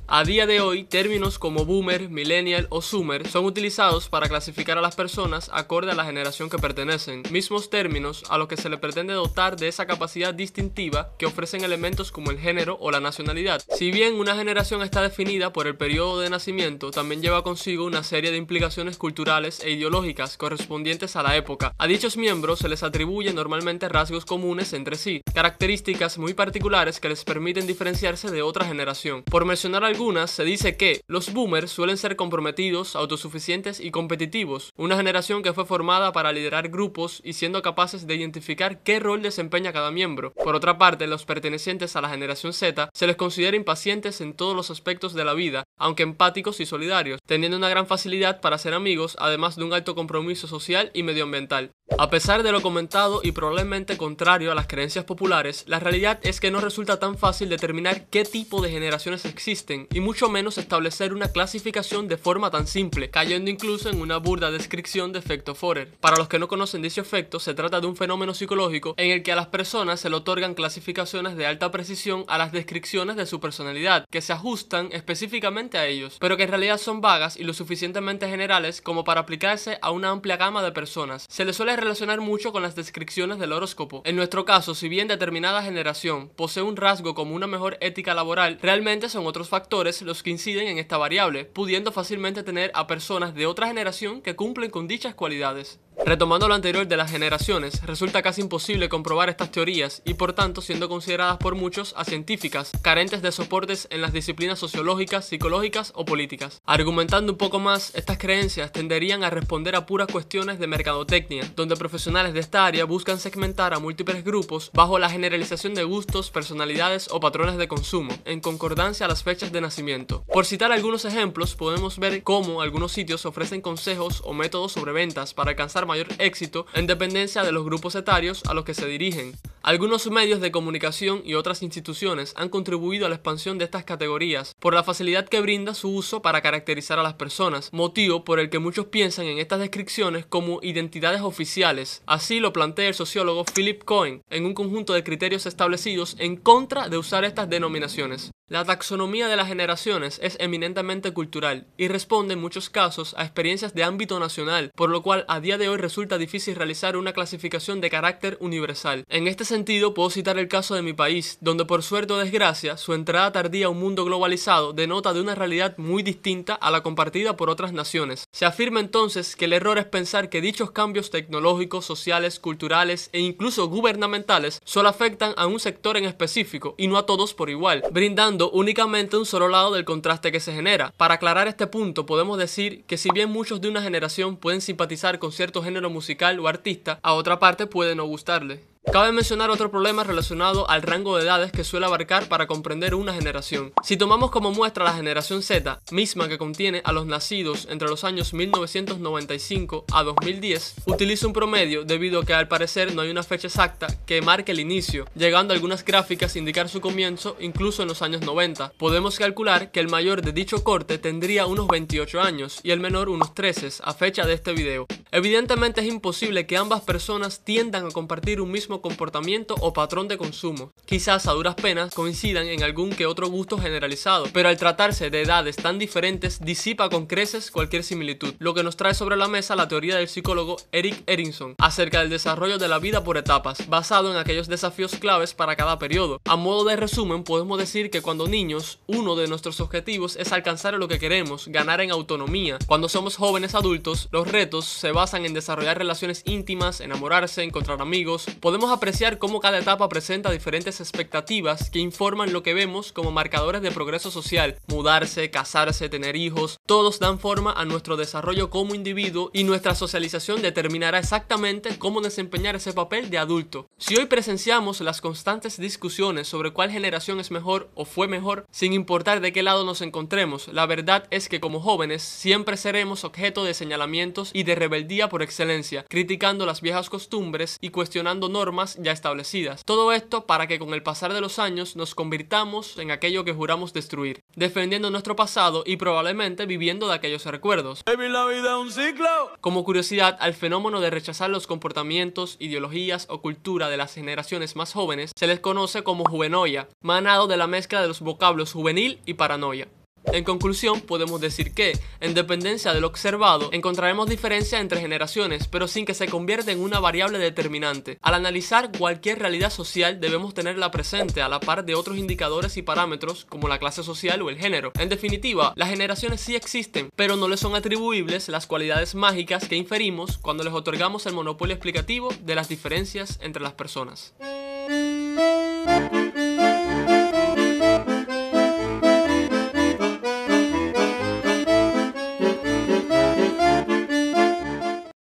A día de hoy, términos como boomer, millennial o zoomer son utilizados para clasificar a las personas acorde a la generación que pertenecen, mismos términos a los que se le pretende dotar de esa capacidad distintiva que ofrecen elementos como el género o la nacionalidad. Si bien una generación está definida por el periodo de nacimiento, también lleva consigo una serie de implicaciones culturales e ideológicas correspondientes a la época. A dichos miembros se les atribuyen normalmente rasgos comunes entre sí, características muy particulares que les permiten diferenciarse de otra generación. Por mencionar algunas, se dice que los boomers suelen ser comprometidos, autosuficientes y competitivos, una generación que fue formada para liderar grupos y siendo capaces de identificar qué rol desempeña cada miembro. Por otra parte, los pertenecientes a la generación Z se les considera impacientes en todos los aspectos de la vida, aunque empáticos y solidarios, teniendo una gran facilidad para ser amigos, además de un alto compromiso social y medioambiental. A pesar de lo comentado y probablemente contrario a las creencias populares, la realidad es que no resulta tan fácil determinar qué tipo de generaciones existen y mucho menos establecer una clasificación de forma tan simple, cayendo incluso en una burda descripción de efecto Forer. Para los que no conocen dicho efecto, se trata de un fenómeno psicológico en el que a las personas se le otorgan clasificaciones de alta precisión a las descripciones de su personalidad, que se ajustan específicamente a ellos, pero que en realidad son vagas y lo suficientemente generales como para aplicarse a una amplia gama de personas. Se le suele relacionar mucho con las descripciones del horóscopo. En nuestro caso, si bien determinada generación posee un rasgo como una mejor ética laboral, realmente son otros factores los que inciden en esta variable, pudiendo fácilmente tener a personas de otra generación que cumplen con dichas cualidades. Retomando lo anterior de las generaciones, resulta casi imposible comprobar estas teorías y por tanto siendo consideradas por muchos acientíficas, carentes de soportes en las disciplinas sociológicas, psicológicas o políticas. Argumentando un poco más, estas creencias tenderían a responder a puras cuestiones de mercadotecnia, donde profesionales de esta área buscan segmentar a múltiples grupos bajo la generalización de gustos, personalidades o patrones de consumo, en concordancia a las fechas de nacimiento. Por citar algunos ejemplos, podemos ver cómo algunos sitios ofrecen consejos o métodos sobre ventas para alcanzar mayor éxito en dependencia de los grupos etarios a los que se dirigen. Algunos medios de comunicación y otras instituciones han contribuido a la expansión de estas categorías por la facilidad que brinda su uso para caracterizar a las personas, motivo por el que muchos piensan en estas descripciones como identidades oficiales. Así lo plantea el sociólogo Philip Cohen en un conjunto de criterios establecidos en contra de usar estas denominaciones. La taxonomía de las generaciones es eminentemente cultural y responde en muchos casos a experiencias de ámbito nacional, por lo cual a día de hoy resulta difícil realizar una clasificación de carácter universal. En este sentido, puedo citar el caso de mi país, donde por suerte o desgracia, su entrada tardía a un mundo globalizado denota de una realidad muy distinta a la compartida por otras naciones. Se afirma entonces que el error es pensar que dichos cambios tecnológicos, sociales, culturales e incluso gubernamentales solo afectan a un sector en específico y no a todos por igual, brindando únicamente un solo lado del contraste que se genera. Para aclarar este punto, podemos decir que si bien muchos de una generación pueden simpatizar con cierto género musical o artista, a otra parte puede no gustarle. Cabe mencionar otro problema relacionado al rango de edades que suele abarcar para comprender una generación. Si tomamos como muestra la generación Z, misma que contiene a los nacidos entre los años 1995 a 2010, utiliza un promedio debido a que al parecer no hay una fecha exacta que marque el inicio, llegando a algunas gráficas a indicar su comienzo incluso en los años 90. Podemos calcular que el mayor de dicho corte tendría unos 28 años y el menor unos 13 a fecha de este video. Evidentemente es imposible que ambas personas tiendan a compartir un mismo comportamiento o patrón de consumo. Quizás a duras penas coincidan en algún que otro gusto generalizado, pero al tratarse de edades tan diferentes disipa con creces cualquier similitud, lo que nos trae sobre la mesa la teoría del psicólogo Erik Erikson acerca del desarrollo de la vida por etapas, basado en aquellos desafíos claves para cada periodo. A modo de resumen, podemos decir que cuando niños, uno de nuestros objetivos es alcanzar lo que queremos, ganar en autonomía. Cuando somos jóvenes adultos, los retos se basan en desarrollar relaciones íntimas, enamorarse, encontrar amigos. Podemos apreciar cómo cada etapa presenta diferentes expectativas que informan lo que vemos como marcadores de progreso social. Mudarse, casarse, tener hijos, todos dan forma a nuestro desarrollo como individuo y nuestra socialización determinará exactamente cómo desempeñar ese papel de adulto. Si hoy presenciamos las constantes discusiones sobre cuál generación es mejor o fue mejor, sin importar de qué lado nos encontremos, la verdad es que como jóvenes siempre seremos objeto de señalamientos y de rebeldía por excelencia, criticando las viejas costumbres y cuestionando normas ya establecidas. Todo esto para que con el pasar de los años nos convirtamos en aquello que juramos destruir, defendiendo nuestro pasado y probablemente viviendo de aquellos recuerdos. La vida es un ciclo. Como curiosidad, al fenómeno de rechazar los comportamientos, ideologías o cultura de las generaciones más jóvenes se les conoce como juvenoia, manado de la mezcla de los vocablos juvenil y paranoia. En conclusión, podemos decir que, en dependencia de lo observado, encontraremos diferencias entre generaciones, pero sin que se convierta en una variable determinante. Al analizar cualquier realidad social, debemos tenerla presente a la par de otros indicadores y parámetros como la clase social o el género. En definitiva, las generaciones sí existen, pero no les son atribuibles las cualidades mágicas que inferimos cuando les otorgamos el monopolio explicativo de las diferencias entre las personas.